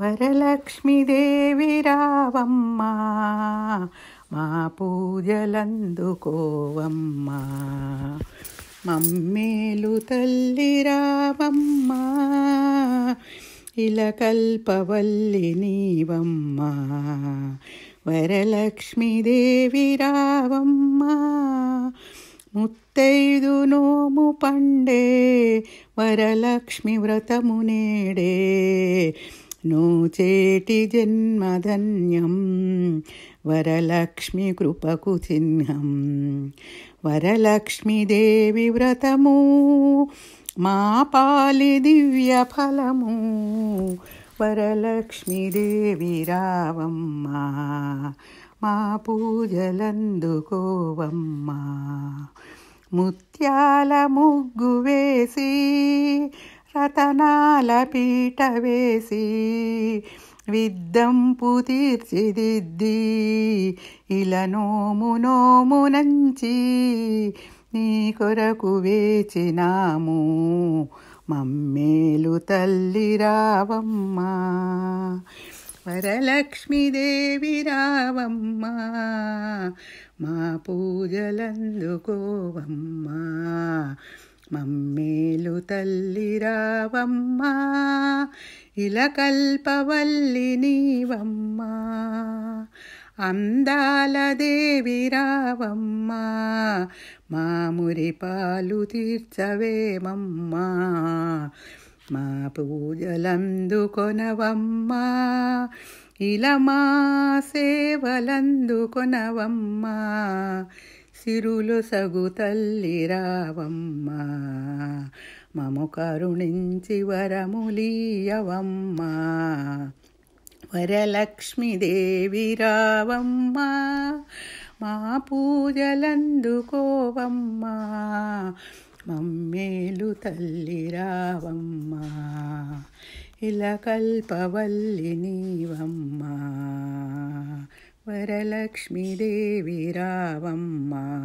వరలక్ష్మీదేవి రావమ్మా, మా పూజలందుకోవమ్మా. మమ్మేలు తల్లి రావమ్మా, ఇలకల్పవల్లి నీవమ్మా. వరలక్ష్మీదేవి రావమ్మా, ముత్తైదు నోము పండే వరలక్ష్మి వ్రతము నేడే. నోచేటి జన్మధన్యం వరలక్ష్మి కృపకు చిహ్నం. వరలక్ష్మీదేవి వ్రతము మా పాలి దివ్య ఫలము. వరలక్ష్మీదేవి రావమ్మా, మా పూజలందుకోవమ్మా. ముత్యాల ముగ్గు వేసి రతనాల పీట వేసి విద్దంపు తీర్చిదిద్ది ఇలా నోము నోమునంచి నీ కొరకు వేచినాము. మమ్మేలు తల్లి రావమ్మా, వరలక్ష్మీదేవి రావమ్మా. మా పూజలందుకోవమ్మా. మమ్మేలు తల్లి రావమ్మా, ఇలకల్పవల్లి నీవమ్మా. అందాల దేవి రావమ్మా, మా మురిపాలు తీర్చవేమమ్మా. మా పూజలందుకొనవమ్మా, ఇలా మా సేవలందుకొనవమ్మా. సిరులు సగు తల్లి రావమ్మా, మము కరుణించి వరములీయవమ్మా. వరలక్ష్మీదేవి రావమ్మా, మా పూజలందుకోవమ్మా. మమ్మేలు తల్లి రావమ్మా, ఇలకల్పవల్లి నీవమ్మా. వరలక్ష్మీదేవి రావమ్మా.